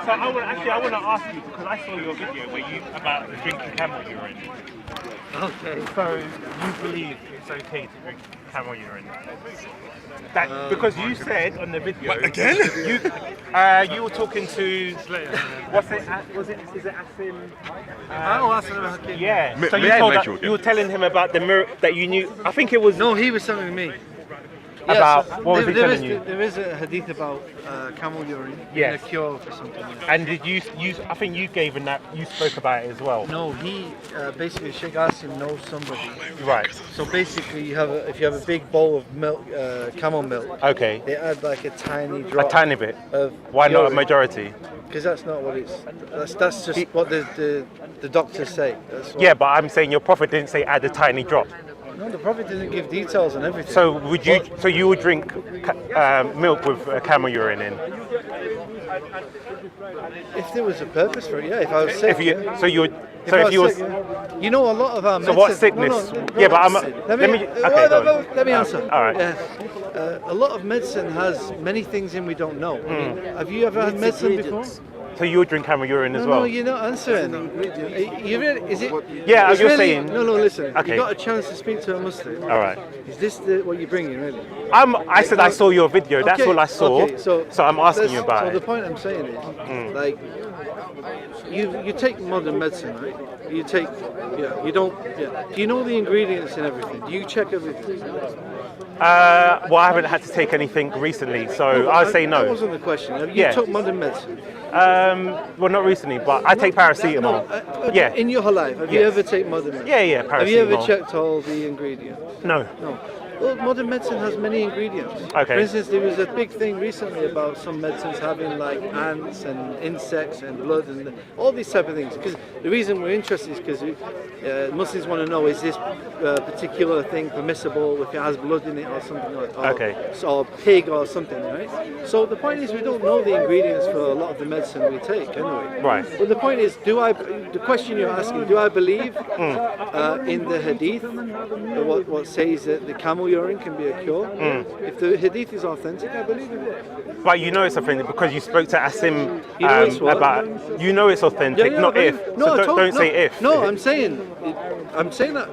So I want to ask you because I saw your video where you about drinking camel urine. Okay. So you believe it's okay to drink camel urine? That because you said on the video again? You were talking to what's it? Is it Asim? Asim Hakim. Yeah. So Mitchell you did. were telling him about the mirror that you knew. I think it was No, he was telling me. about so what was he telling you? There is a hadith about camel urine being a cure for something. And did you? I think you gave you spoke about it as well. No, he basically Sheikh Asim knows somebody. Right. So basically, if you have a big bowl of milk, camel milk. Okay. They add like a tiny drop. A tiny bit. Of Why not a urine. majority? Because that's not what it's. That's just what the doctors say. Yeah, but I'm saying your prophet didn't say add a tiny drop. No, the prophet didn't give details on everything. So would you? So you would drink milk with camel urine in? If there was a purpose for it, yeah. If I was sick, If you, so you would. If So I if you was. sick, yeah. You know, a lot of our So medicine. what sickness? Yeah, but I'm. Let me let me answer. All right. A lot of medicine has many things in we don't know. I mean, have you ever had medicine before? So you would drink camel urine as No, well? no, you're not answering. You really, is it? Yeah, it's you're really, saying. No, listen. Okay. You got a chance to speak to a Muslim. All right. Is this what you're bringing, really? I said I saw your video. That's Okay, all I saw. okay, so I'm asking you about So it. the point I'm saying is, like, you take modern medicine, right? You take, you don't, Do you know the ingredients and everything? Do you check everything? Well, I haven't had to take anything recently, so I'd say no. That wasn't the question. Have you took modern medicine? Well, not recently, but I take paracetamol. Yeah. In your whole life, have you ever taken modern medicine? Yeah, paracetamol. Have you ever checked all the ingredients? No. No. Well, modern medicine has many ingredients. Okay. For instance, there was a big thing recently about some medicines having like ants and insects and blood and all these type of things. Because the reason we're interested is because Muslims want to know, is this particular thing permissible if it has blood in it or something like that? Okay. Or pig or something, right? So the point is we don't know the ingredients for a lot of the medicine we take anyway. Right. But the point is, the question you're asking, do I believe in the hadith, what says that the camel urine can be a cure? If the hadith is authentic, I believe in it. But you know it's authentic because you spoke to Asim You know it's what? about. You know it's authentic, Yeah, not but- if. No, so don't say if. No, I'm saying that.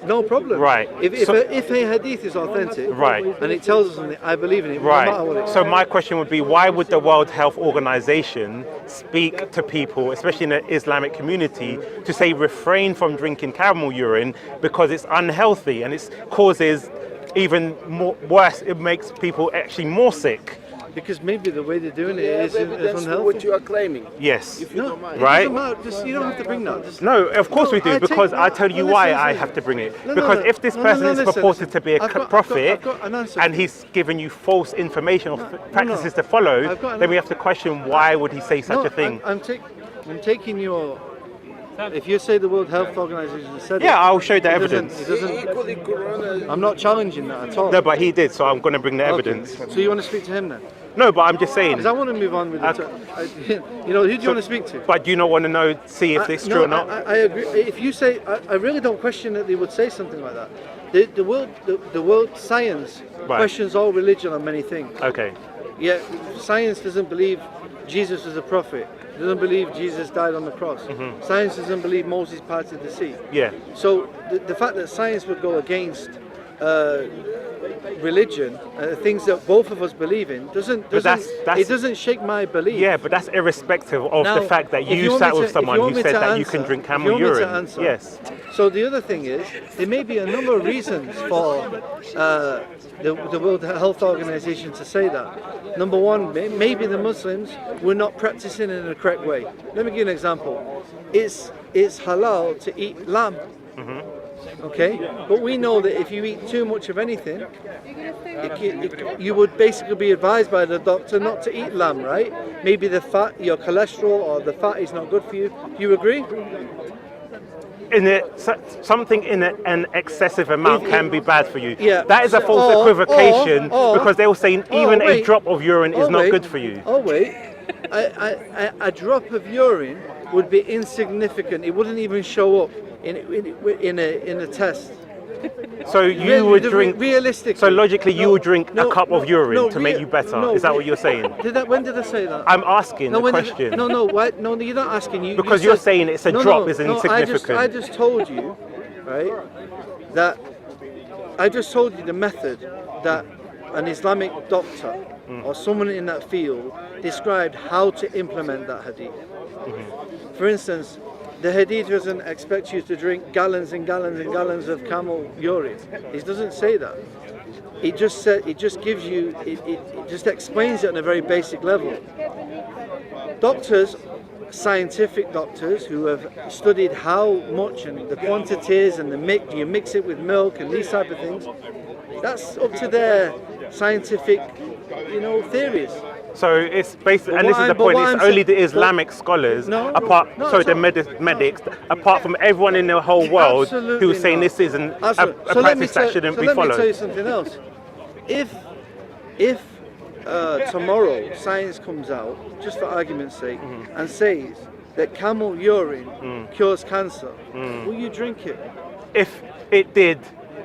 No problem. Right. If a hadith is authentic, Right. and it tells us something, I believe in it. No matter what Right. it So my question would be, why would the World Health Organization speak to people, especially in the Islamic community, to say refrain from drinking camel urine because it's unhealthy and it causes even more worse? It makes people actually more sick. Because maybe the way they're doing it is That's unhealthy. what you are claiming. Yes. If you No, don't mind. it Right. doesn't matter. You don't have to bring that. No, of course we do, I take- because I tell you why listen, I listen. have to bring it. No, Because no, if this no, person no, is listen, purported listen. to be a prophet I've got an answer. and he's given you false information or practices to follow, I've got an then we have to question why would he say such a thing. I'm taking your. If you say the World Health Organization said it, Yeah, I'll show the it doesn't- evidence. It doesn't. Equally, Corona. I'm not challenging that at all. No, but he did, so I'm going to bring the Okay. evidence. So you want to speak to him then? No, but I'm just saying. Because I want to move on with the. You know, who do you want to speak to? But do you not want to know, see if it's true or not? I agree. If you say, I really don't question that they would say something like that. The world science questions all religion on many things. Okay. Yet science doesn't believe Jesus was a prophet. Doesn't believe Jesus died on the cross. Science doesn't believe Moses parted the sea. Yeah. So the fact that science would go against religion, things that both of us believe in, doesn't that's- it doesn't shake my belief. Yeah, but that's irrespective of Now, the fact that if you want sat me with to- if someone you who want me said to that you can answer- drink if camel you want me to urine. answer. Yes. So the other thing is, there may be a number of reasons for the World Health Organization to say that. Number one, maybe the Muslims were not practicing in the correct way. Let me give you an example. It's halal to eat lamb. Okay, but we know that if you eat too much of anything, you would basically be advised by the doctor not to eat lamb, right? Maybe the fat, your cholesterol or the fat is not good for you. Do you agree? Something in an excessive amount can be bad for you. Yeah. That is a false equivocation because they were saying even a wait. drop of urine is not good for you. Oh wait, a drop of urine would be insignificant. It wouldn't even show up in a test. So you would drink. Realistically. So logically, you would drink a cup of urine no, to make you better. no, Is that what you're saying? When did I say that? I'm asking a when question. Why, no, you're not asking. Because you're saying it's a drop is insignificant. I just told you, right, that I just told you the method that an Islamic doctor or someone in that field described how to implement that hadith. For instance, the hadith doesn't expect you to drink gallons and gallons and gallons of camel urine. It doesn't say that. It just gives you, it just explains it on a very basic level. Doctors, scientific doctors who have studied how much and the quantities and you mix it with milk and these type of things, that's up to their scientific, theories. So it's basically, and this is the point, it's only the Islamic scholars, medics, apart from everyone in the whole world who is saying this isn't a practice that shouldn't be followed. Let me tell you something else. If tomorrow science comes out, just for argument's sake, and says that camel urine cures cancer, will you drink it? If it did,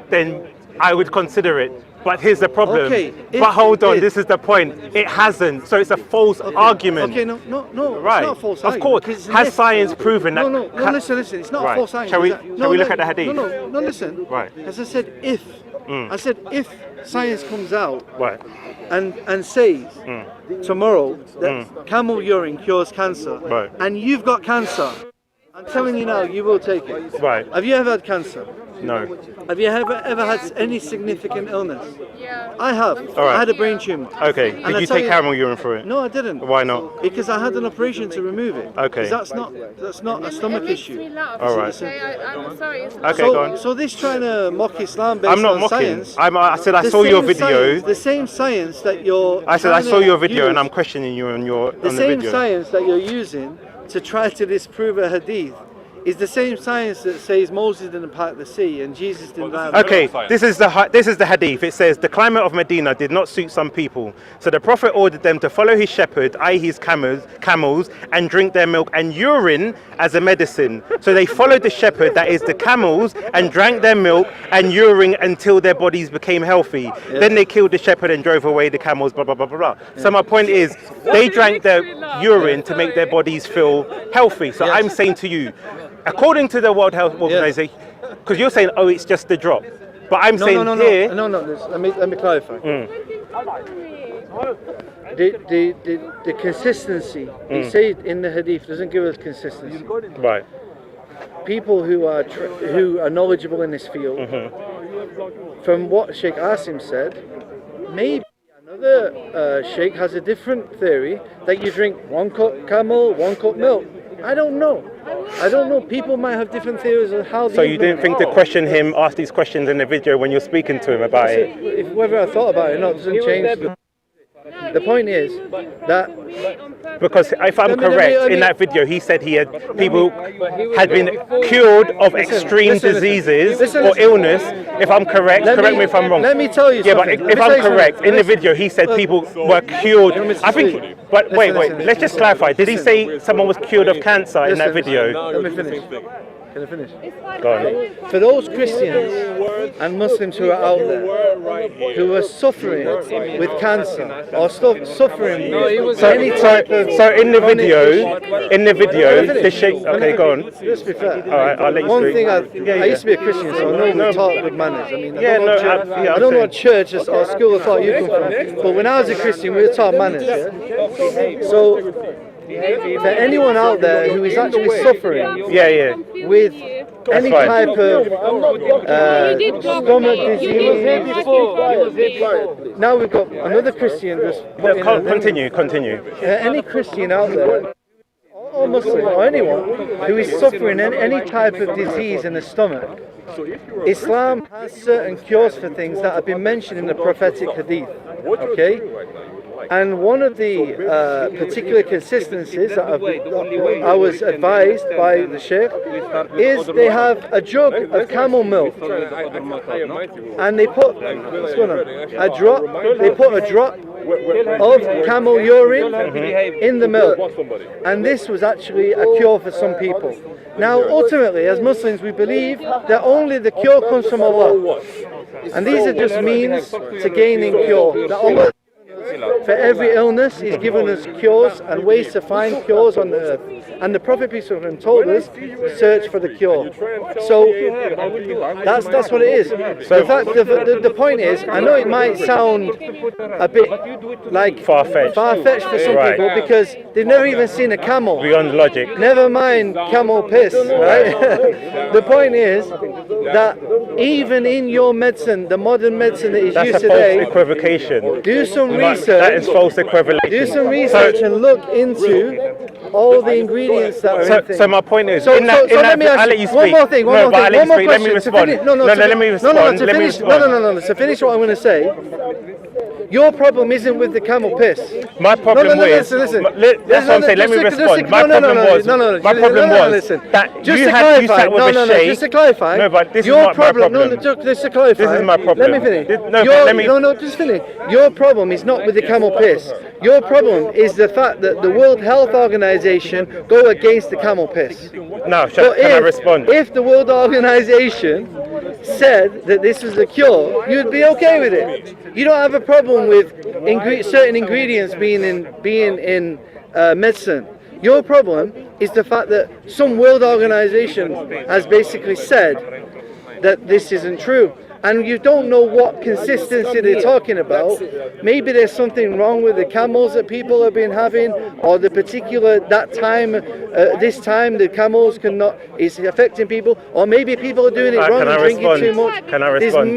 then I would consider it. But here's the problem. Okay, but hold on, this is the point. It hasn't, so it's a false argument. Okay, no, right. It's not a false of argument. Course. Has science proven that? No, listen, it's not a false argument. Shall we look at the hadith? No, listen. Right. As I said, if science comes out right. and says tomorrow that camel urine cures cancer, right. and you've got cancer, I'm telling you now, you will take it. Right. Have you ever had cancer? No. Have you ever had any significant illness? Yeah. I have. All right. I had a brain tumor. Okay. Did you take camel urine for it? No, I didn't. Why not? Because I had an operation to remove it. Okay. That's not a stomach issue. All right. I'm sorry. Okay, go on. So this trying to mock Islam based I'm not on mocking. science. I said I saw your video. The same science that you're. I said I saw your video and I'm questioning you on the video. The same science that you're using to try to disprove a hadith is the same science that says Moses didn't part the sea and Jesus didn't die. Okay, this is the hadith. It says the climate of Medina did not suit some people, so the Prophet ordered them to follow his shepherd, i.e. his camels, and drink their milk and urine as a medicine. So they followed the shepherd, that is the camels, and drank their milk and urine until their bodies became healthy. Yeah. Then they killed the shepherd and drove away the camels. Blah blah blah blah blah. Yeah. So my point is, they drank their urine to make their bodies feel healthy. So I'm saying to you, according to the World Health Organization, because you're saying, it's just the drop. But I'm saying here... No, let me clarify. The consistency, he said in the hadith, doesn't give us consistency. Right. People who are knowledgeable in this field, from what Sheikh Asim said, maybe another Sheikh has a different theory, that you drink 1 cup camel, 1 cup milk. I don't know. People might have different theories on how. So you didn't think to question him, ask these questions in the video when you're speaking to him about it? Whether I thought about it or not doesn't change. The point is that because if I'm correct, in that video he said people had been cured of extreme diseases or illness. If I'm correct, correct me if I'm wrong. Let me tell you something. But if I'm correct, in the video he said people were cured. I think. But wait. Let's just clarify. Did he say someone was cured of cancer in that video? Let me finish. Can I finish? Go on. For those Christians and Muslims who are out there who are suffering with cancer or suffering with any type of... So in the video, the Sheikh... Okay, go on. Let's be fair. All right, I'll let you speak. One thing, I used to be a Christian, so I know we taught good manners. I mean, I don't know what church or school of thought you come from, but when I was a Christian, we were taught manners. Yeah? So... for anyone out there who is actually suffering with any type of stomach disease. Now we've got another Christian just continue. Any Christian out there, or Muslim, or anyone who is suffering any type of disease in the stomach, Islam has certain cures for things that have been mentioned in the prophetic hadith. Okay? And one of the particular consistencies that I was advised by the Sheikh is they have a jug of camel milk, and they put what's going on? They put a drop of camel urine in the milk, and this was actually a cure for some people. Now, ultimately, as Muslims, we believe that only the cure comes from Allah, and these are just means to gaining cure. That Allah, for every illness, He's given us cures and ways to find cures on the earth. And the Prophet peace be upon him told us, search for the cure. So that's what it is. So the point is, I know it might sound a bit like far-fetched for some people because they've never even seen a camel. Beyond logic. Never mind camel piss, right? The point is that even in your medicine, the modern medicine that is used today, false equivocation. Do some research. That is false equivalation. Do some research and look into all the ingredients that are in things. So my point is, let me ask I'll let you speak. one more thing. One more Let me question. respond. Let me respond. To finish what I'm going to say, your problem isn't with the camel piss. My problem was. Listen. That's what I'm saying. Let me respond. My problem was that you sat with a sheikh. Just to clarify. No, but this is not my problem. Just to clarify. This is my problem. Let me finish. Just finish. Your problem is not with the camel piss. Your problem is the fact that the World Health Organization go against the camel piss. No, can I respond? If the World Organization said that this was a cure, you'd be okay with it. You don't have a problem with certain ingredients being in medicine. Your problem is the fact that some world organization has basically said that this isn't true. And you don't know what consistency they're talking about. Maybe there's something wrong with the camels that people have been having, or the particular this time the camels is affecting people, or maybe people are doing it wrong and drinking too much. Can I respond?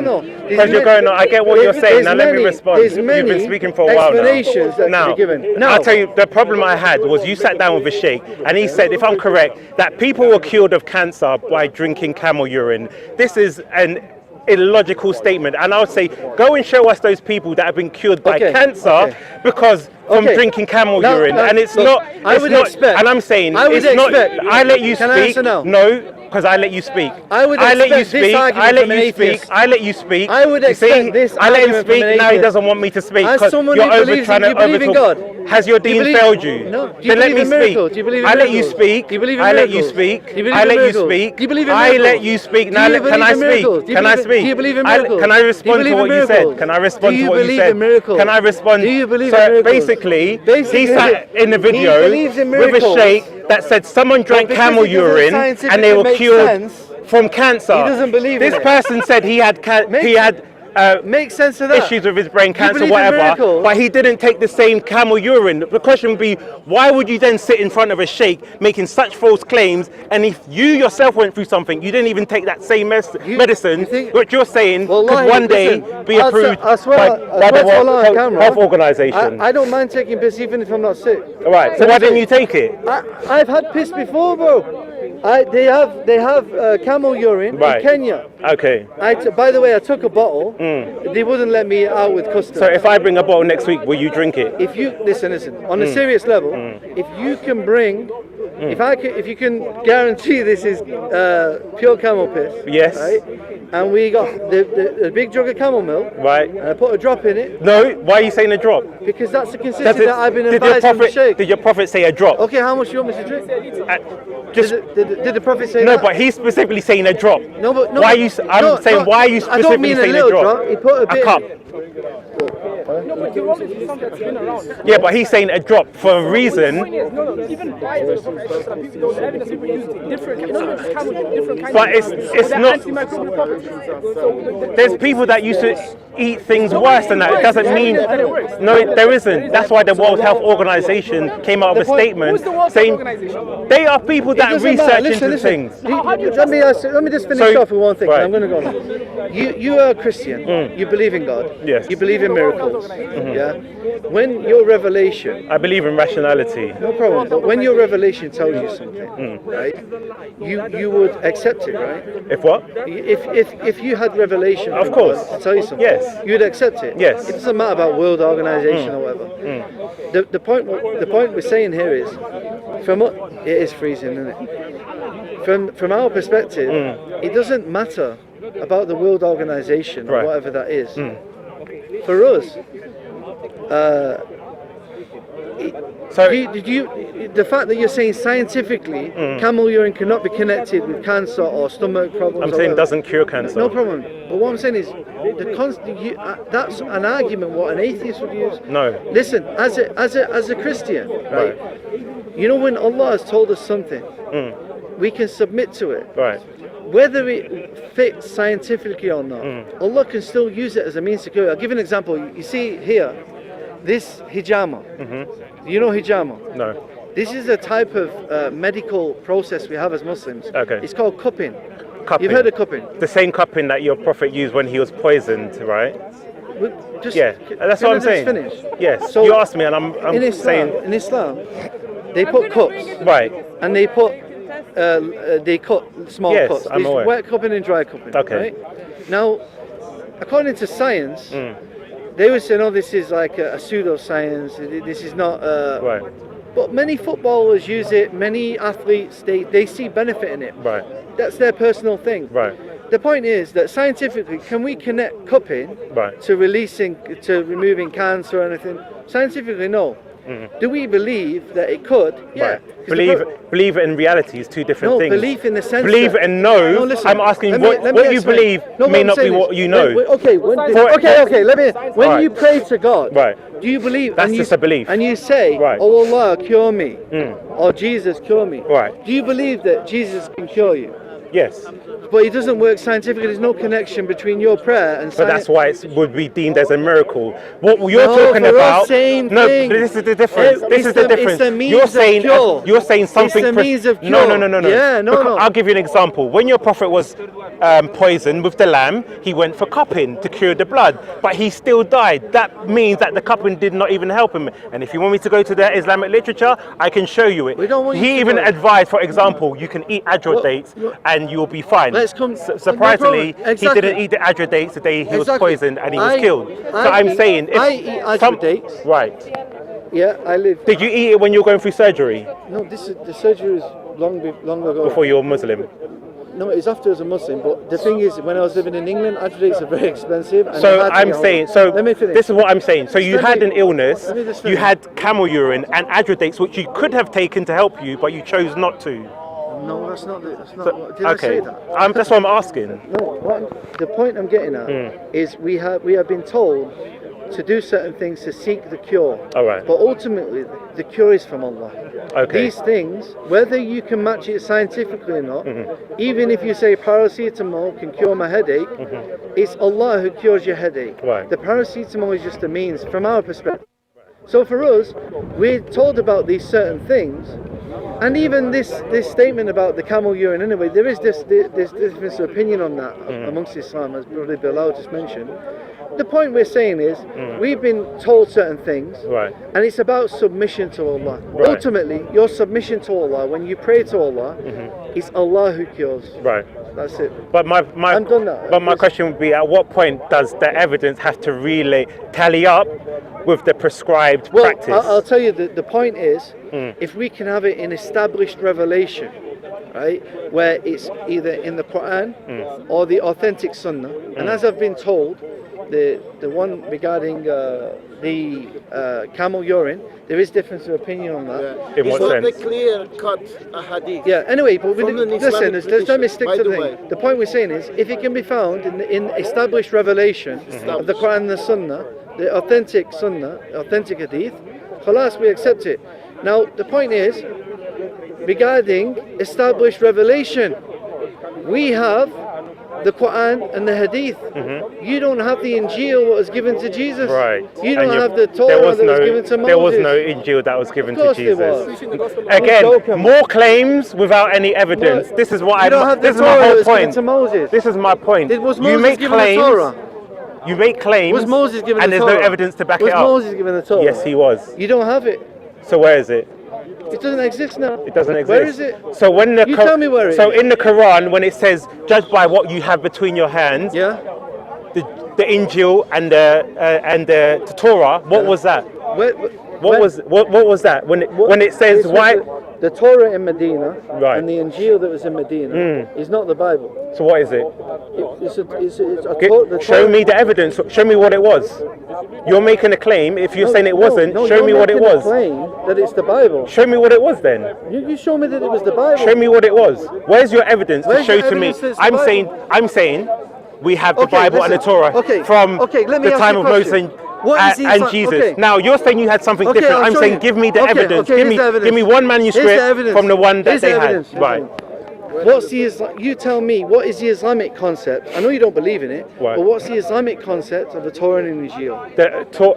No. Because you're going on. I get what you're saying. Now let me respond. You've been speaking for a while now. Explanations that can be given. Now, I'll tell you, the problem I had was you sat down with a sheikh, and he said, if I'm correct, that people were cured of cancer by drinking camel urine. This is an illogical statement, and I would say go and show us those people that have been cured by cancer because from drinking camel urine, and it's not. I would expect. And I'm saying it's not. I let you speak. No, because I let you speak. I let you speak. I let you speak. I would expect this. I let him speak. Now he doesn't want me to speak because you're trying to overtalk. Has your dean failed you? No. Then let me speak. I let you speak. I let you speak. I let you speak. I let you speak. Now can I speak? Can I speak? Do you believe in miracles? Can I respond to what you said? Can I respond to what you said? Can I respond? Do you believe in miracles? Basically, he sat in the video with a sheikh that said someone drank camel urine and they were cured from cancer. He doesn't believe this person said he had makes sense of that. Issues with his brain cancer, whatever, but he didn't take the same camel urine. The question would be, why would you then sit in front of a sheikh making such false claims, and if you yourself went through something, you didn't even take that same medicine, which you're saying could one day be approved by the World Health Organization? I don't mind taking piss even if I'm not sick. All right, so why didn't you take it? I've had piss before, bro. They have camel urine in Kenya. Okay. By the way, I took a bottle. They wouldn't let me out with custom. So if I bring a bottle next week, will you drink it? If you listen, on a serious level, if you can bring, if you can guarantee this is pure camel piss, yes, right? And we got the big jug of camel milk, right? And I put a drop in it. No, why are you saying a drop? Because that's the consistency that I've been advised from the sheikh. Did your prophet say a drop? Okay, how much do you want me to drink? Did the prophet say that? No, but he's specifically saying a drop. No, but why are you? Why are you specifically saying a drop? He put a cup. Yeah, but he's saying a drop for a reason. But it's not. There's people that used to eat things worse than that. It doesn't mean. No, there isn't. That's why the World Health Organization came out with a statement saying they are people that research into things. Let me just finish off with one thing. I'm going to go on. You are a Christian. You believe in God. Yes. You believe in miracles. Yeah. When your revelation, I believe in rationality. no problem. But when your revelation tells you something, right, you would accept it, right? If what? If you had revelation, Of from course. God to tell you something, Yes. you'd accept it. Yes. It doesn't matter about world organization or whatever. The point we're saying here is, it is freezing, isn't it? From our perspective, it doesn't matter about the world organization or Right. whatever that is. For us, So the fact that you're saying scientifically camel urine cannot be connected with cancer or stomach problems. I'm or saying whatever, doesn't cure cancer. no problem. But what I'm saying is, that's an argument what an atheist would use. No. Listen, as a Christian, right? You know, when Allah has told us something, we can submit to it. Right. Whether it fits scientifically or not, Allah can still use it as a means to cure. I'll give you an example. You see here, this hijama. You know hijama? No. This is a type of medical process we have as Muslims. Okay. It's called cupping. Cupping. You've heard of cupping? The same cupping that your prophet used when he was poisoned, right? Just, Yeah, that's what I'm saying. Finish. Yes. So you asked me, and I'm saying. In Islam, they put cups. Right. And they cut small Yes, cups. I'm There's aware. wet cupping and dry cupping. Okay. Right? Now, according to science, they would say, no, this is like a pseudoscience. This is not. Right. But many footballers use it. Many athletes, they see benefit in it. Right. That's their personal thing. Right. The point is that scientifically, can we connect cupping Right. to removing cancer or anything? Scientifically, no. Do we believe that it could? Yeah. Right. Believe it in reality is two different No, things. belief in the sense Believe that, it and know. No, listen, I'm asking let me what you explain. believe No, may I'm not be saying what is, you know. okay, when Right. you pray to God, Right. do you believe? That's and just you, a belief. And you say, Right. "Oh Allah, cure me," or "Jesus, cure me." Right. Do you believe that Jesus can cure you? Yes. But it doesn't work scientifically. There's no connection between your prayer and But science. that's why it would be deemed as a miracle. What you're talking for us, about, same no, thing. this is the difference. It's This is the difference. It's the means You're of saying cure. you're saying something. It's the means of cure. No. Yeah, no, Because no. I'll give you an example. When your prophet was poisoned with the lamb, he went for cupping to cure the blood, but he still died. That means that the cupping did not even help him. And if you want me to go to the Islamic literature, I can show you it. We don't want you He to even go. advised, for example, you can eat adro dates and you'll be fine. Let's come- Surprisingly, no problem. Exactly. he didn't eat the adro dates the day he was Exactly. poisoned and he was I- killed. So I I'm eat- saying, if I eat adro dates. Right. Yeah, I live. Did you eat it when you were going through surgery No, the surgery is long ago. before you were Muslim? No, it was after I was a Muslim. But the thing is, when I was living in England, adjudates are very expensive. And So I had to I'm get saying, home. so Let me finish. this is what I'm saying. So you Let had me- an illness, let me just you finish. had camel urine and adrodates, which you could have taken to help you, but you chose not to. No, that's not. That's not. So, Did I okay, say that? that's what I'm asking. No, the point I'm getting at is we have been told to do certain things to seek the cure. All right. But ultimately, the cure is from Allah. Okay. These things, whether you can match it scientifically or not, even if you say paracetamol can cure my headache, it's Allah who cures your headache. Right. The paracetamol is just a means from our perspective. So for us, we're told about these certain things, and even this statement about the camel urine. Anyway, there is this difference of opinion on that amongst Islam, as Brother Bilal just mentioned. The point we're saying is, we've been told certain things, Right. and it's about submission to Allah. Right. Ultimately, your submission to Allah, when you pray to Allah, it's Allah who cures. Right. That's it. But my I'm done now. But my question would be: at what point does the evidence have to tally up with the prescribed Well, practice? I'll tell you, the point is, if we can have it in established revelation, right, where it's either in the Quran or the authentic Sunnah, and as I've been told, the one regarding the camel urine, there is difference of opinion on that. In what It's not sense? the clear-cut hadith. Yeah. Anyway, but From an listen, Islamic let me tradition, stick by to the the thing. way. The point we're saying is, if it can be found in established revelation of the Quran and the Sunnah, the authentic Sunnah, authentic hadith, khalas, we accept it. Now, the point is, regarding established revelation, we have the Quran and the Hadith. You don't have the Injil what was given to Jesus. Right. You don't And have the there Torah was that was no- given to Moses. There was no Injil that was given Of to course there Jesus. was. Again, joking. more claims without any evidence. This is what You don't have the This is my Torah that whole was given point. to Moses. This is my point. Was you Moses make given claims. the Torah? You make claims, Was Moses given and the there's Torah? no evidence to back Was it up. Moses given the Torah? Yes, he was. You don't have it. So where is it? It doesn't exist now. It doesn't exist. Where is it? So when the You tell me where it so is. in the Quran, when it says judge by what you have between your hands, Yeah. the Injil and the Torah, what was that? What was that when it says why? The Torah in Medina Right. and the Injil that was in Medina is not the Bible. So what is it? Show me the evidence. Show me what it was. You're making a claim. If you're saying it wasn't, show me what it was. Claim that it's the Bible. Show me what it was then. You show me that it was the Bible. Show me what it was. Where's your evidence Where's to show your to me? evidence that it's the I'm saying we have the Okay, Bible and the listen. Torah Okay, from let me the ask time you of a Moses question. What is the and Islam- Jesus. okay. Now you're saying you had something Okay, different. I'll I'm show saying you. give me the Okay, evidence. okay, give here's the evidence. give me one Here's the manuscript evidence. from the one that Here's they the had. evidence. Right. What's the you tell me, what is the Islamic concept? I know you don't believe in it, Right. but what's the Islamic concept of the Torah and Injil?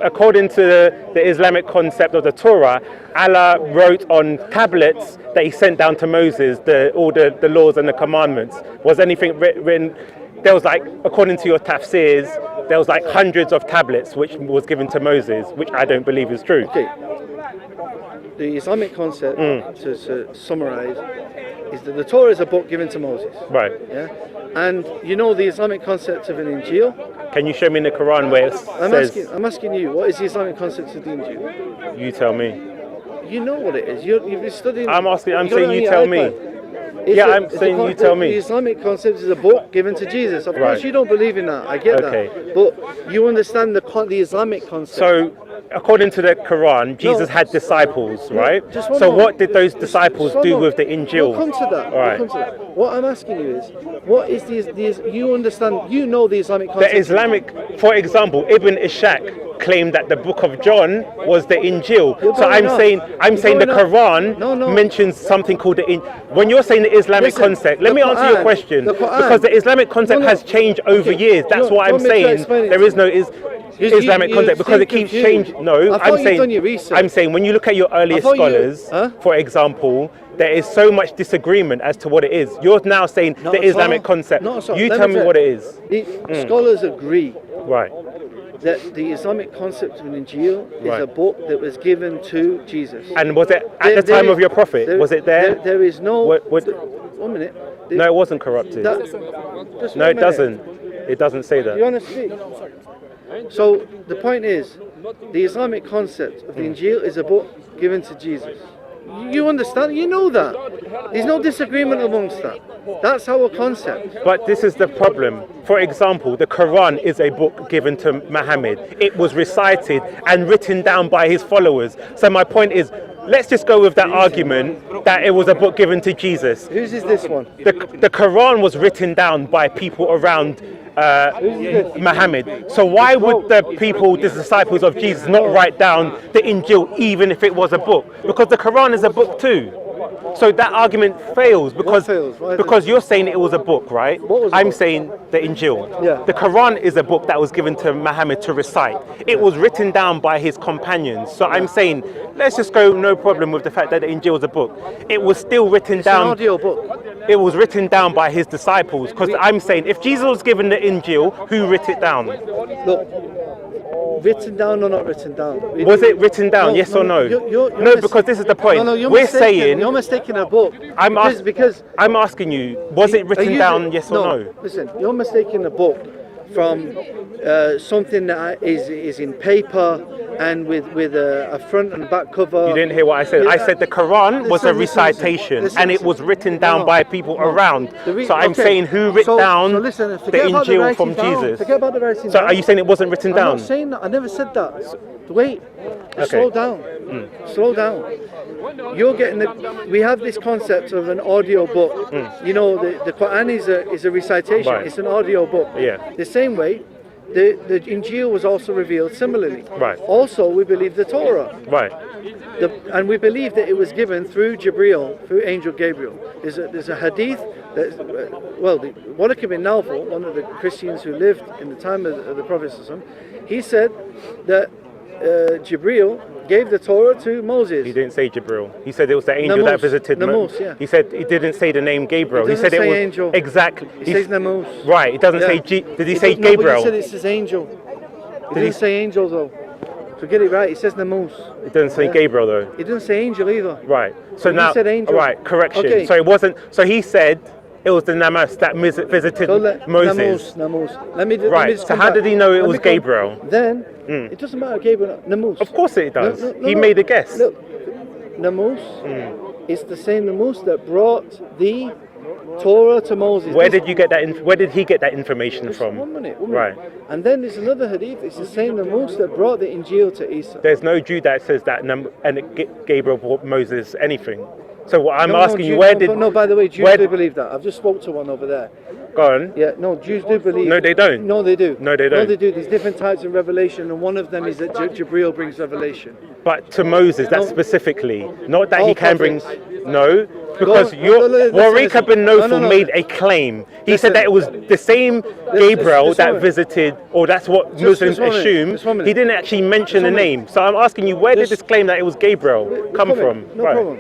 According to the Islamic concept of the Torah, Allah wrote on tablets that he sent down to Moses all the laws and the commandments. Was anything written? There was according to your tafsirs, there was hundreds of tablets which was given to Moses, which I don't believe is true. Okay. The Islamic concept, to summarize, is that the Torah is a book given to Moses. Right. Yeah. And you know the Islamic concept of an Injil? Can you show me in the Quran where it says? I'm asking you, what is the Islamic concept of the Injil? You tell me. You know what it is. You've been studying. I'm asking. I'm you got it saying on you your tell iPad. me. I'm saying you tell me. The Islamic concept is a book given to Jesus. Of course, Right. you don't believe in that. I get Okay. that. But you understand the Islamic concept. So, according to the Quran, Jesus had disciples, right? just one So, more. what did those disciples Just do one with the more. Injil? We'll come to that. All right. We'll come to that. What I'm asking you is, what is you understand, you know the Islamic concept? The Islamic, for example, Ibn Ishaq claimed that the book of John was the Injil. You're So going I'm off. saying the You're going Quran No. mentions something called the When you're saying the Islamic Listen, concept, let the me answer your Quran- question, the Quran- because the Islamic concept No. has changed over Okay. years. That's You what I'm want me to saying. explain it There to is no Islamic you concept because seem it keeps confused. changing. No, I thought I'm you'd saying done your research. I'm saying when you look at your earlier thought you- scholars, Huh? for example, there is so much disagreement as to what it is. You're now saying Not the at Islamic all. concept. Not at all. You Let tell me me tell what you. it is. The scholars agree Right. that the Islamic concept of an Injil is Right. a book that was given to Jesus. And was it at the There time is- of your prophet? Was it there? There is no. What- 1 minute. No, it wasn't corrupted. Just No, 1 it minute. doesn't. It doesn't say You that. want to speak? So the point is, the Islamic concept of the Injil is a book given to Jesus. You understand? You know that. There's no disagreement amongst that. That's our concept. But this is the problem. For example, the Quran is a book given to Muhammad. It was recited and written down by his followers. So my point is, let's just go with that argument that it was a book given to Jesus. Whose is this one? The Quran was written down by people around Muhammad. So why would the disciples of Jesus, not write down the Injil even if it was a book? Because the Quran is a book too. So that argument fails because fails? Why because you're saying it was a book, right? What was the I'm book? saying the Injil. Yeah. The Quran is a book that was given to Muhammad to recite. It was written down by his companions. So I'm saying, let's just go no problem with the fact that the Injil was a book. It was still written It's an down. audio book. It was written down by his disciples. Because I'm saying, if Jesus was given the Injil, who writ it down? Look, written down or not written down? Was it written down? Yes or no? No, because this is the point. No, you're We're mistaken. saying. You're mistaking a book. Because I'm asking you, was it written down? Yes or no? Listen, you're mistaking a book from something that is in paper and with a front and back cover. You didn't hear what I said. I said the Quran was a recitation and it was written down by people around. So I'm saying who writ down the Injil from Jesus. Forget about the writing So down. are you saying it wasn't written I'm down? not saying that. I never said that. Wait. Okay. Slow down. Slow down. You're getting we have this concept of an audio book. You know, the Quran is a recitation. Right. It's an audio book. Yeah. The same way, the Injil was also revealed similarly. Right. Also, we believe the Torah. Right. And we believe that it was given through Jibreel, through Angel Gabriel. There's a hadith that, Waraq ibn Nawfal, one of the Christians who lived in the time of the Prophet, he said that Jibreel gave the Torah to Moses. He didn't say Jibril. He said it was the angel Namus. that visited Namus, yeah. He said he didn't say the name Gabriel. It He said doesn't it say was angel. exactly. It says Namus. Right. It doesn't Yeah. say did he say No, but Gabriel? he said it says angel. It doesn't say angel though. So get it right. It says namus. It doesn't say Gabriel though. It doesn't say angel either. Right. So He now, said angel. right, correction. Okay. So it wasn't. So he said it was the namas that visited Moses. Namus. Let me Right. just So come how back. did he know it Let was me come- Gabriel? Then it doesn't matter Gabriel. Namus. Of course it does. No, He no. made a guess. Look, namus. It's the same namus that brought the Torah to Moses. Where did you get that? Where did he get that information from? One minute. Right. And then there's another hadith. It's the same namus that brought the Injil to Isa. There's no Jew that says that Gabriel brought Moses anything. So what I'm asking you, Jews- where no, did? No, by the way, Jews where- do believe that. I've just spoke to one over there. Go on. Yeah, no, Jews do believe. No, they don't. No, they do. No, they No, don't. they do. There's different types of revelation, and one of them is that Jibril brings revelation. But to Moses, that's No. specifically, not that All he can bring. prophets. No, because listen. Warika bin No, Nofel no, no. made a claim. He Listen. said that it was the same Gabriel just that one minute. visited, or that's what Just Muslims one minute. assume. Just one minute. He didn't actually mention Just the one minute. name. So I'm asking you, where did Just- this claim that it was Gabriel come from? No Right. problem.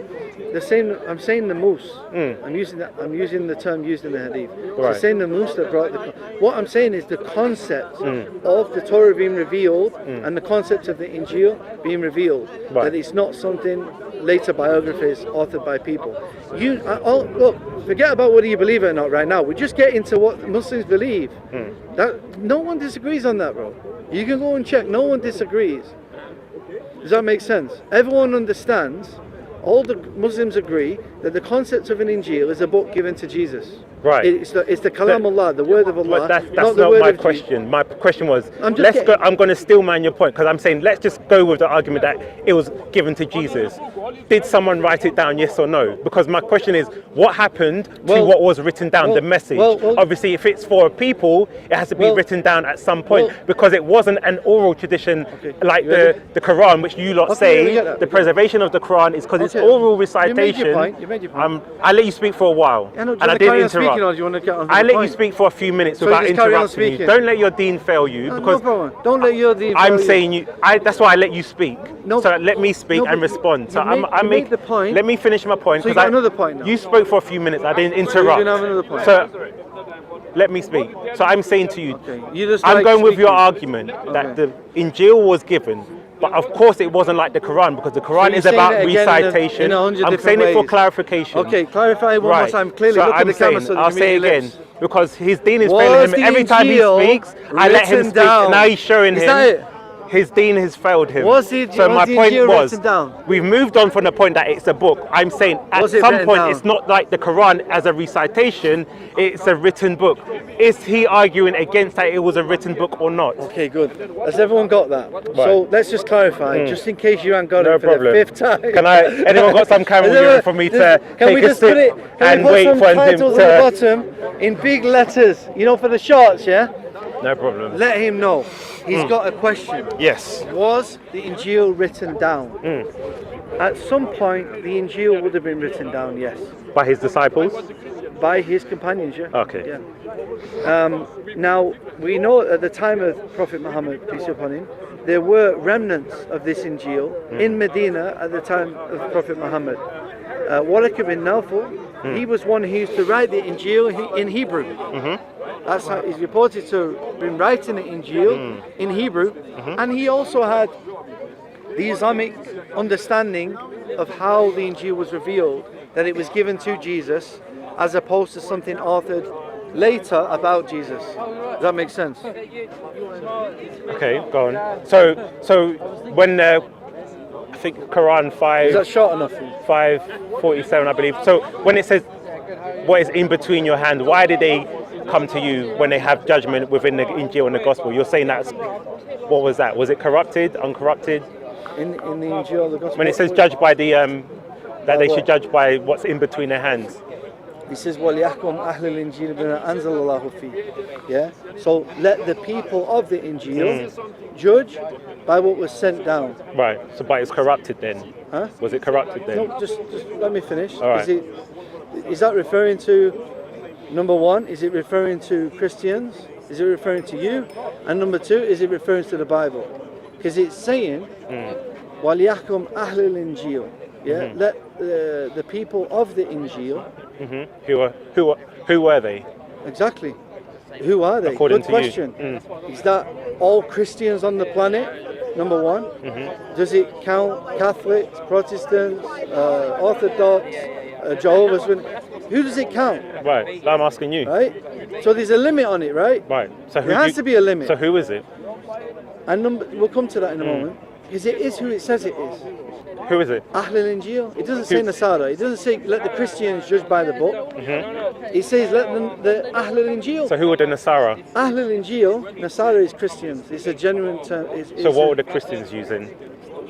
The same. I'm saying the moose. I'm using the term used in the hadith. Right. It's the same the moose that brought the. What I'm saying is the concept of the Torah being revealed and the concept of the Injil being revealed. Right. That it's not something later biographies authored by people. Look, forget about whether you believe it or not right now. We're just getting to what Muslims believe. That no one disagrees on that, bro. You can go and check. No one disagrees. Does that make sense? Everyone understands. All the Muslims agree that the concept of an Injil is a book given to Jesus. Right. It's the Kalam Allah, the word of Allah. But that's not the not word my of question. My question was, I'm just getting- I'm going to still man your point because I'm saying let's just go with the argument that it was given to Jesus. Did someone write it down, yes or no? Because my question is, what happened to Well- what was written down, well- the message? well- Obviously, if it's for a people, it has to be Well- written down at some point well- because it wasn't an oral tradition Okay. like Ready? the Quran, which you lot Okay, say we get that. the preservation of the Quran is because it's Okay. oral You recitation. made your point. You made your point. I let you speak for a while, Yeah, no, do you and I want to didn't carry on speaking, interrupt. or do you want to get on to I the let you point? speak for a few minutes So without just carry on interrupting you. speaking. Don't let your dean fail you No because problem. Don't let your dean I'm fail you. saying you. That's why I let you speak. No, so let me speak no, and but respond. So you made the point. Let me finish my point. So you 'cause got another point now. You spoke for a few minutes. I didn't you're interrupt. gonna have another point. So let me speak. So I'm saying to you, Okay. You just I'm like going with your speaking. argument that Okay. the Injil was given. But of course it wasn't like the Quran because the Quran you're is saying about it again recitation. in 100 I'm different saying it for ways. clarification. Okay, clarify one more time. Clearly, so look at I'm the camera saying, so that I'll you say read your again lips. because his dean is Was failing him the every time he Injil speaks. I let him written speak. down? Now he's showing Is him. that it? His dean has failed him. Was the my point Injil was, written down? we've moved on from the point that it's a book. I'm saying at Was it some written point down? it's not like the Quran as a recitation, it's a written book. Is he arguing against that it was a written book or not? Okay, good. Has everyone got that? So let's just clarify, just in case you haven't got No it for problem. the 5th time. Can anyone got some camel urine for me to Can we take a just put sip and put wait some for him titles to... at the bottom in big letters, you know, for the shorts, yeah? No problem. Let him know. He's got a question. Yes. Was the Injil written down? At some point, the Injil would have been written down, yes. By his disciples? By his companions, yeah. Okay. Yeah. Now, we know at the time of Prophet Muhammad, peace be upon him, there were remnants of this Injil in Medina at the time of Prophet Muhammad. Waraka bin Nawfal, he was one who used to write the Injil in Hebrew. That's how he's reported to have been writing the Injil in Hebrew, and he also had the Islamic understanding of how the Injil was revealed, that it was given to Jesus as opposed to something authored later about Jesus. Does that make sense? Okay, go on. So when I think Quran Is that short enough? 547, I believe. So when it says what is in between your hand, why did they come to you when they have judgment within the Injil and the Gospel? You're saying that's, what was that? Was it corrupted, uncorrupted? In the Injil, the Gospel. When it says judge by the, that they should judge by what's in between their hands. He says, وَلْيَحْكُمْ أَهْلُ الْإِنْجِيلِ بِمَا أَنزَلَ اللَّهُ فِيهِ. Yeah? So let the people of the Injil judge by what was sent down. Right, so but it's corrupted then? Huh? Was it corrupted then? No, just let me finish. All right. Is that referring to, number one, is it referring to Christians? Is it referring to you? And number two, is it referring to the Bible? Because it's saying, وَلْيَحْكُمْ أَهْلُ الْإِنْجِيلِ. Yeah, let the people of the Injil. Who were they? Exactly. Who are they? According Good to you. question. Is that all Christians on the planet? Number one. Does it count Catholics, Protestants, Orthodox, Jehovah's Witnesses? Who does it count? Right. I'm asking you. Right. So there's a limit on it, right? Right. So There has to be a limit. So who is it? And we'll come to that in a moment. Because it is who it says it is. Who is it? Ahl al-Injil. It doesn't say Nasara. It doesn't say let the Christians judge by the book. It says let the Ahl al-Injil. So who would the Nasara? Ahl al-Injil, Nasara is Christians. It's a genuine term. So what would the Christians use in?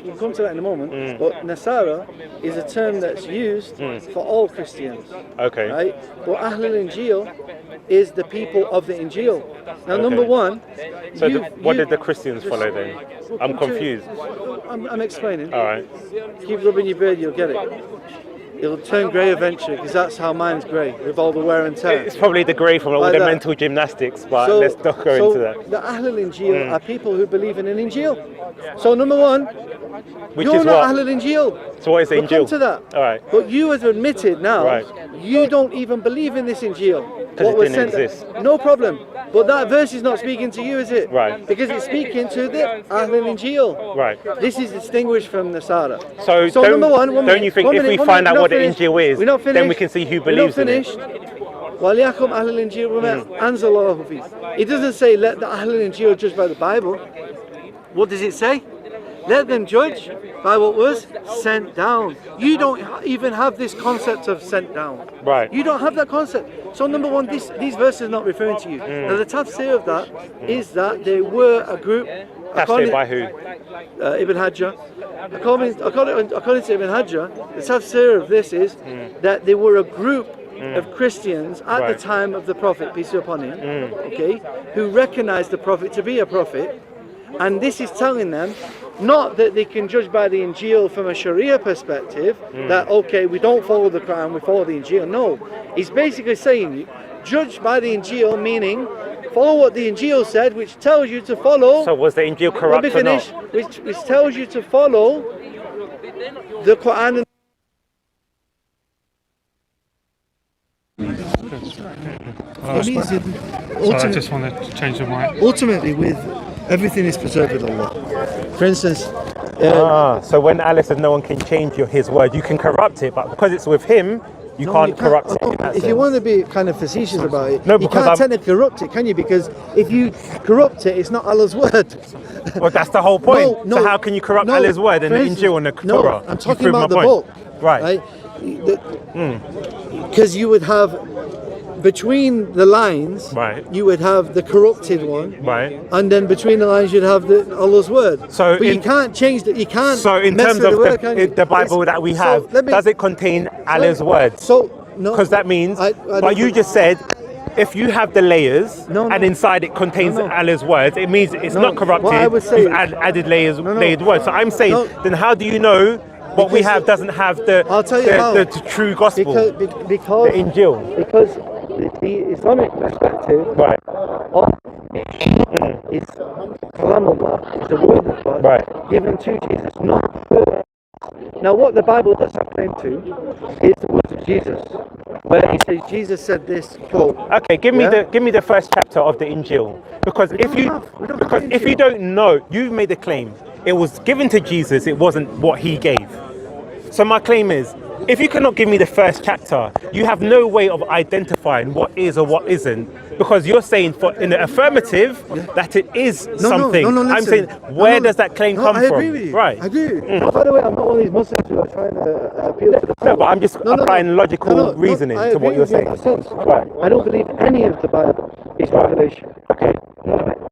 We'll come to that in a moment. But Nasara is a term that's used for all Christians. Okay. Right? But Ahl al-Injil is the people of the Injil. Now, number one. So what did the Christians follow then? I'm confused. I'm explaining. All right. Keep rubbing your beard, you'll get it. It'll turn grey eventually, because that's how mine's grey, with all the wear and tear. It's probably the grey from all Like the that. mental gymnastics, but let's not go into that. The Ahl al-Injil are people who believe in an Injil. So number one, Which you're is not what? Ahl al-Injil. So what is the We'll come Injil? to that. All right. But you have admitted now, Right. you don't even believe in this Injil. Because it didn't exist. No problem. But that verse is not speaking to you, is it? Right. Because it's speaking to the Ahl al-Injil. Right. This is distinguished from Nasara. So number one, don't you think if we find out what the Injil is, we're not finished. then we can see who believes in it? وَلْيَحْكُمْ أَهْلُ الْإِنْجِيلِ بِمَا أَنزَلَ اللَّهُ فِيهِ. It doesn't say let the Ahl al-Injil judge by the Bible. What does it say? Let them judge by what was sent down. You don't even have this concept of sent down. Right. You don't have that concept. So number one, these verses are not referring to you. Now the tafsir of that is that they were a group. Tafsir by who? Ibn Hajjah. According to Ibn Hajjah, the tafsir of this is that they were a group of Christians at the time of the Prophet, peace be upon him, okay, who recognized the Prophet to be a prophet. And this is telling them not that they can judge by the Injil from a Sharia perspective, that okay, we don't follow the Quran, we follow the Injil. No, he's basically saying judge by the Injil, meaning follow what the Injil said, which tells you to follow. So was the Injil corrupt or not? Which tells you to follow the Quran. I just want to change the mic. Ultimately, with everything is preserved with Allah. For instance, so when Allah says no one can change his word, you can corrupt it, but because it's with him, you can't corrupt it. In that if you sense. want to be kind of facetious about it, No, you because can't technically corrupt it, can you? Because if you corrupt it, it's not Allah's word. Well, that's the whole point. No, so how can you corrupt no, Allah's word and for the instance, Injil and the no, Torah? I'm You talking proved about the my book. point. Right. Because you would have between the lines, you would have the corrupted one, and then between the lines you'd have the Allah's word. So but you can't change that. You can't. So in mess terms with of the, word, can you? the Bible that we have, does it contain Allah's words? So no, because that means. I but you just said. If you have the layers and inside it contains Allah's words, it means it's not corrupted. What I would say you've added layered words. So I'm saying, then how do you know what we have doesn't have the true gospel, because the Injil? Because the Islamic perspective of is Kalamullah, is the word of God given to Jesus, not word. Now what the Bible does have claim to is the words of Jesus, where he says Jesus said this quote. Okay, give me the first chapter of the Injil, because if you don't know, you've made the claim it was given to Jesus, it wasn't what he gave. So my claim is, if you cannot give me the first chapter, you have no way of identifying what is or what isn't, because you're saying in the affirmative that it is something. I'm saying, where does that claim come from? I agree with you. Right. I do. By the way, I'm not one of these Muslims who are trying to appeal to the No, but I'm just applying logical reasoning to what you're saying. I don't believe any of the Bible is revelation. Okay.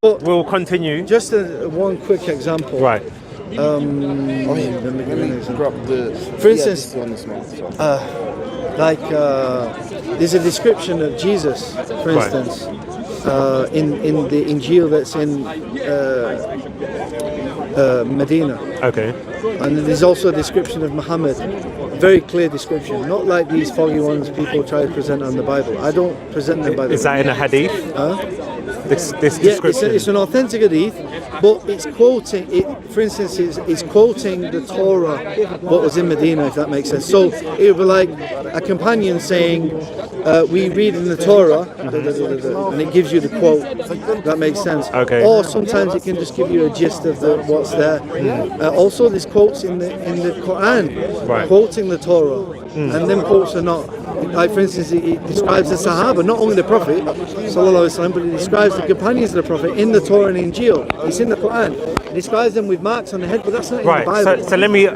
We'll continue. Just one quick example. Right. For instance, there's a description of Jesus, for instance, in the Injil that's in Medina. Okay. And there's also a description of Muhammad, very clear description, not like these foggy ones people try to present on the Bible. I don't present them by the way. Is that in a hadith? This description? It's an authentic hadith, but it's quoting it. For instance, it's quoting the Torah, what was in Medina, if that makes sense. So it would be like a companion saying, we read in the Torah, and it gives you the quote. That makes sense. Okay. Or sometimes it can just give you a gist of what's there. Also, there's quotes in the Quran quoting the Torah, and them quotes are not. Like for instance, it describes the Sahaba, not only the Prophet, sallallahu alaihi wasallam, but it describes the companions of the Prophet in the Torah and Injil. It's in the Quran. It describes them with marks on the head, but that's not in the Bible. So let me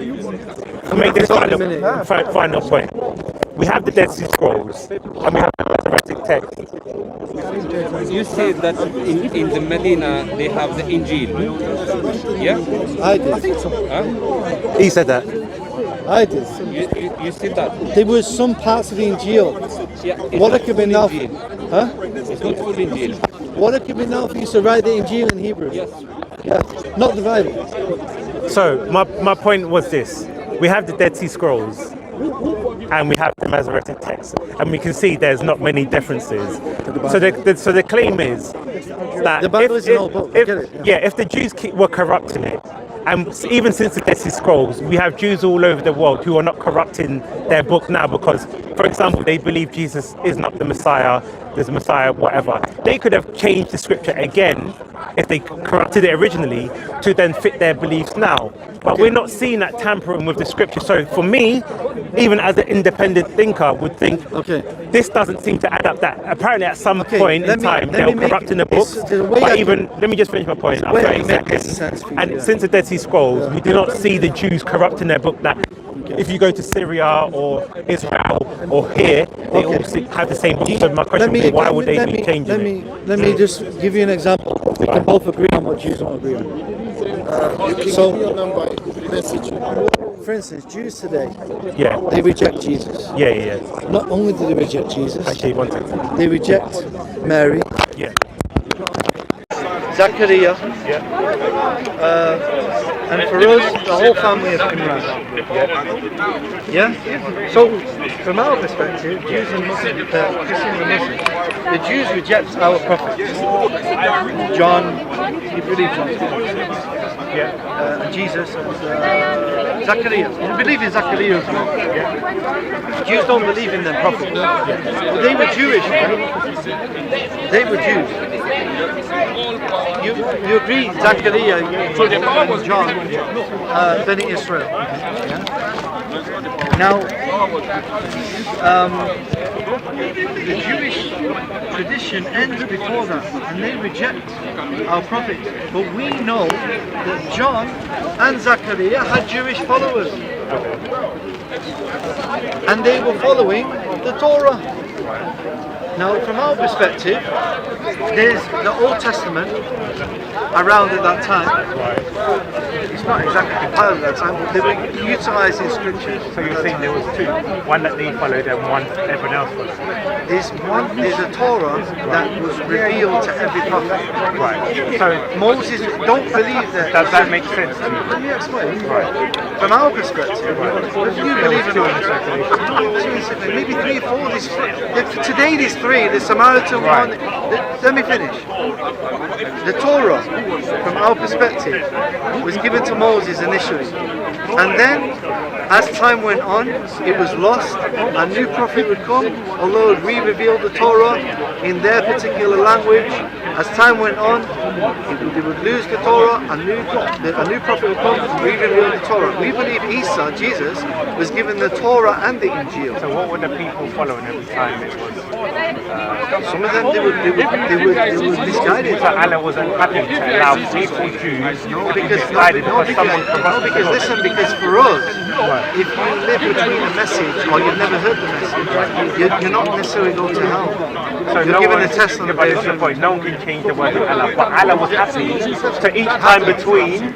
make this final point. We have the Dead Sea Scrolls, and we have the Masoretic text. You say that in the Medina they have the Injil. Yeah? I did. Huh? He said that. I did. You said that. There was some parts of the Injil. Yeah, What it could be now? Injil. Huh? It's not full Injil. What it could be now if you used to write the Injil in Hebrew? Yes. Yeah, not the Bible. So my point was this: we have the Dead Sea Scrolls, and we have the Masoretic text, and we can see there's not many differences. So the claim is that The Bible is an old book. I get it, yeah. if the Jews were corrupting it, and even since the Dead Sea Scrolls, we have Jews all over the world who are not corrupting their book now because, for example, they believe Jesus is not the Messiah, there's a Messiah, whatever. They could have changed the scripture again if they corrupted it originally to then fit their beliefs now. But we're not seeing that tampering with the scripture. So for me, even as an independent thinker, would think this doesn't seem to add up. That apparently at some point in time they were corrupting the books. But even let me just finish my point. After 8 seconds. And since the Dead Sea Scrolls, we do not see the Jews corrupting their book. That if you go to Syria or Israel or here, they all have the same book. So my question is, why would they be changing it? Let me just give you an example. We can both agree on what Jews don't agree on. For instance, Jews today, they reject Jesus. Yeah. Not only do they reject Jesus, Actually, one thing. they reject Mary, Yeah. Zachariah, and for us, the whole family of Imran. Yeah? So, from our perspective, Jews and Muslims, Christians and Muslims, the Jews reject our prophets. John, you believe John? Jesus and Zachariah. You believe in Zachariah as well? Jews don't believe in them prophets. But they were Jewish, right? They were Jews. You agree, Zachariah, John, Beni Israel. Now, the Jewish tradition ends before that, and they reject our prophet. But we know that John and Zachariah had Jewish followers, and they were following the Torah. Now, from our perspective, there's the Old Testament around at that time. It's not exactly compiled at that time, but they were utilising scriptures. So you're saying there was two, one that they followed and one everyone else followed? There's a Torah that was revealed to every prophet. Right. So Moses, don't believe that. does that make sense to you? Let me explain. Right. From our perspective, if you believe in maybe 3 or 4. Today there's 3. The Samaritan one. Let me finish. The Torah, from our perspective, was given to Moses initially, and then as time went on, it was lost. A new prophet would come, although we revealed the Torah in their particular language. As time went on, they would lose the Torah. A new prophet would come, we revealed the Torah. We believe Isa, Jesus, was given the Torah and the Injil. So what were the people following every time it was? Some of them they were misguided. So Allah wasn't happy to allow people Jews to be misguided because listen, because for us, if you live between a message or you've never heard the message, you're not necessarily going to hell. So you're given a test on the basis of point. No one can change the word of Allah, but Allah was happy. So each time between,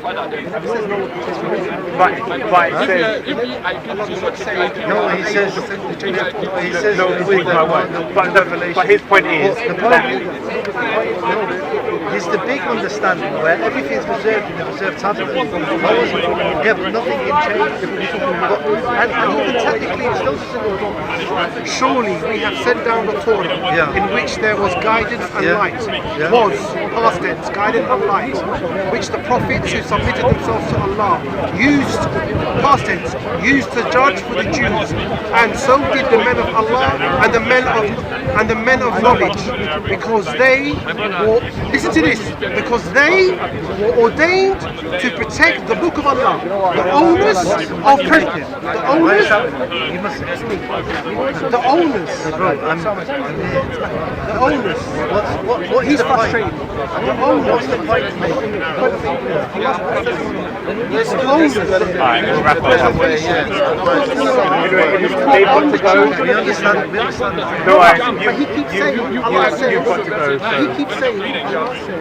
but it says no. He says no. With my word. But his point is that there's the big understanding where everything's preserved in the preserved tablet. Yeah, but nothing can change. And even technically, it still doesn't go. Surely we have sent down the Torah in which there was guidance and light. Was, past tense, guidance and light, which the prophets who submitted themselves to Allah used, past tense, used to judge for the Jews, and so did the men of Allah and the men of knowledge, because they were, listen to this, because they were ordained to protect the book of Allah, the owners of presence, the owners, the owners, the owners. What he's frustrated. The owners. What's the point to make? Yes, the owners. Alright, we'll wrap up. They've got to go. We understand. No, but he keeps saying, Allah says, you've got to go. he keeps saying, Allah says,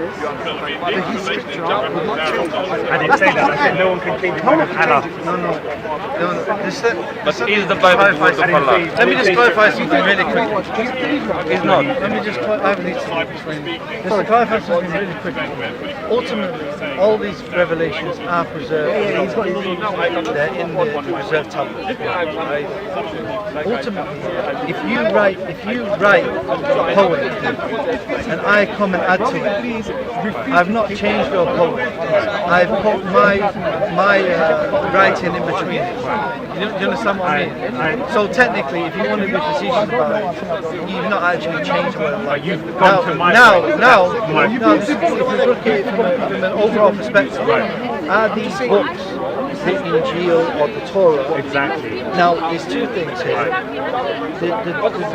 the his scripture will not change. I didn't say that. I said no one can change the word of Allah. No. But is the Bible word of Allah? Let me just clarify something really quickly. It's not. Let me just clarify something really quickly. Ultimately, all these revelations are preserved. They're in the preserved tablet. Right? Ultimately, if you write a poem and I come and add to it, I've not changed your poem. I've put my writing in between it. Do you understand what I mean? So technically, if you want to be facetious about it, you've not actually changed what I'm like. You've gone to my now, if you look at it from an overall perspective, are these books the Injil or the Torah? Exactly. Now, there's two things here. So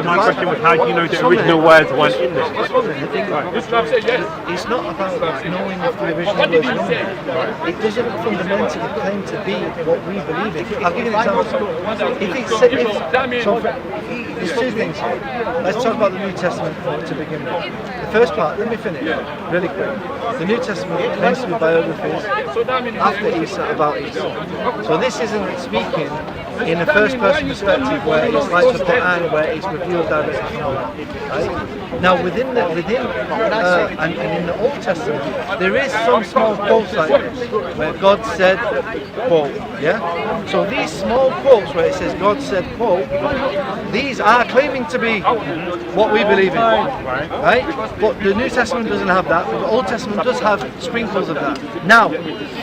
my question was, how do you know the original words weren't in there? It's not about knowing if the original words are in there. It doesn't fundamentally claim to be what we believe in. I'll give you an example. There's two things here. Let's talk about the New Testament to begin with. The first part, let me finish really quick. The New Testament claims to be biographies after Isa, about Isa. So this isn't speaking in a first-person perspective where it's like the Quran, where it's revealed directly from Allah. Right? Now, and in the Old Testament, there is some small quotes like this, where God said, quote, yeah? So these small quotes where it says God said, quote, these are claiming to be what we believe in, right? But the New Testament doesn't have that, but the Old Testament does have sprinkles of that. Now,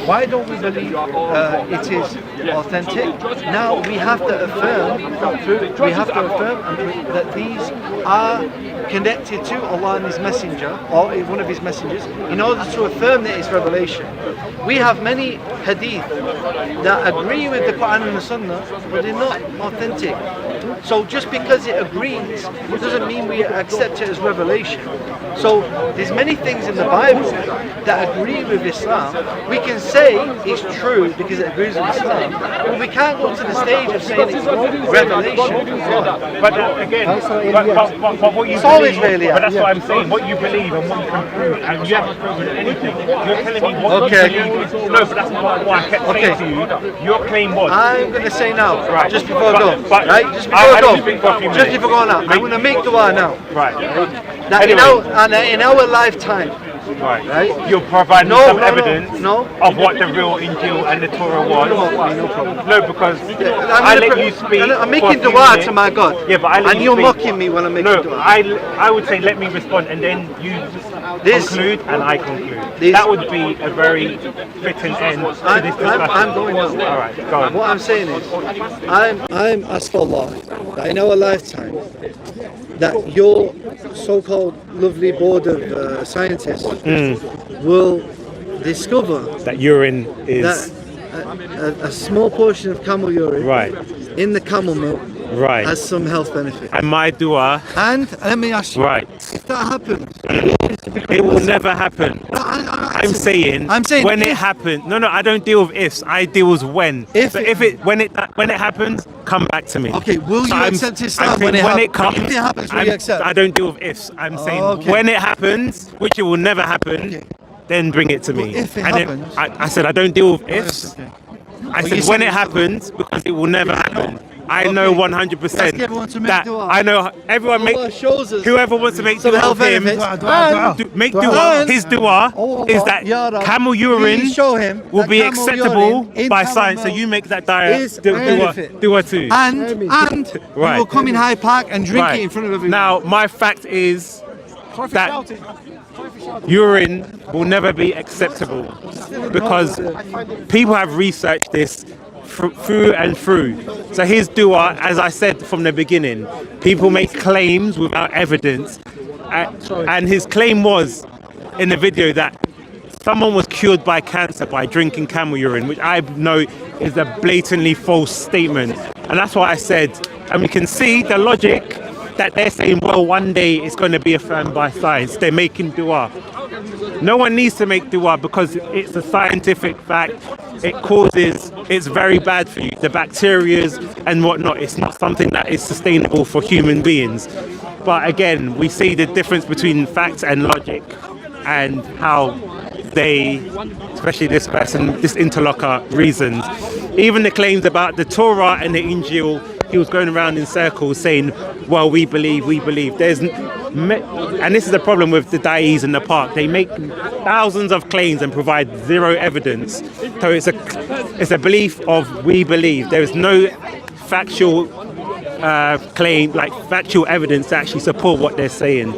why don't we believe it is authentic? Now we have to affirm that these are connected to Allah and His Messenger, or one of His messengers, in order to affirm that it's revelation. We have many hadith that agree with the Quran and the Sunnah, but they're not authentic. So just because it agrees, it doesn't mean we accept it as revelation. So there's many things in the Bible that agree with Islam. We can say it's true because it agrees with Islam, but we can't go to the stage of saying it's revelation. But again, but what you believe, really, but that's what I'm saying, what you believe and what you can prove, and you haven't proven anything. You're telling me what you believe. No, but that's what I kept saying to you. Your claim was. I'm going to say now, right, just before I go, right? Just before I go, just before I go now, I'm going to make dua now. Right. That anyway. in our lifetime, right? You'll provide some evidence of what the real Injil and the Torah was. No problem. No, because I let you speak. I'm making dua to my God. Yeah, but I let and you you're speak. mocking me when I'm making dua. No, I would say let me respond, and then you conclude and I conclude. That would be a very fitting end to this discussion. I'm going on. All right, go on. What I'm saying is, I'm asking Allah that in our lifetime, that your so-called lovely board of scientists will discover that urine is a small portion of camel urine in the camel milk has some health benefit. And my dua. And let me ask you, if that happens, it will never happen. I'm saying when it happens. No, I don't deal with ifs. I deal with when. When it happens, come back to me. Okay, will you accept Islam when it comes? If it happens, will you accept? I don't deal with ifs. I'm saying when it happens, which it will never happen, then bring it to me. Well, if it happens, I said I don't deal with ifs. I said when it happens, because it will never happen. I know Okay. 100% Ask everyone to make that dua. I know everyone make Allah shows us whoever wants to make some dua health with him, benefits. make Dua. dua. His dua is that Ya Rab, camel urine please show him will that be camel acceptable urine in by camel science. So milk you make that diet is a benefit. dua too. And Right. you will come in Hyde Park and drink it in front of everyone. Now, my fact is that urine will never be acceptable because people have researched this through and through. So his dua, as I said from the beginning, people make claims without evidence. And his claim was in the video that someone was cured by cancer by drinking camel urine, which I know is a blatantly false statement. And that's why I said, and we can see the logic that they're saying, well, one day it's going to be affirmed by science. They're making dua. No one needs to make dua because it's a scientific fact. It's very bad for you, the bacteria and whatnot. It's not something that is sustainable for human beings. But again, we see the difference between facts and logic and how they, especially this person, this interlocutor, reasons. Even the claims about the Torah and the Injil, he was going around in circles saying, well, we believe. And this is the problem with the da'is in the park. They make thousands of claims and provide zero evidence. So it's a belief of we believe. There is no factual claim, like factual evidence to actually support what they're saying.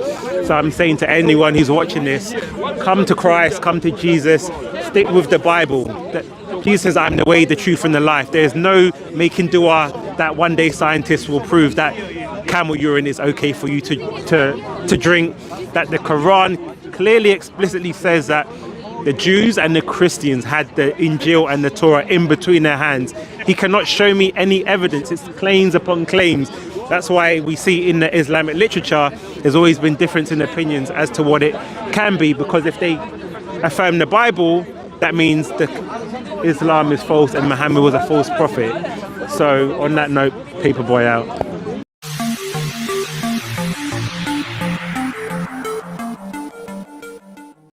So I'm saying to anyone who's watching this, come to Christ, come to Jesus, stick with the Bible. Jesus says, I'm the way, the truth, and the life. There's no making dua that one day scientists will prove that camel urine is okay for you to drink. That the Quran clearly, explicitly says that the Jews and the Christians had the Injil and the Torah in between their hands. He cannot show me any evidence. It's claims upon claims. That's why we see in the Islamic literature, there's always been difference in opinions as to what it can be, because if they affirm the Bible, that means that Islam is false and Muhammad was a false prophet. So on that note, Paperboy out.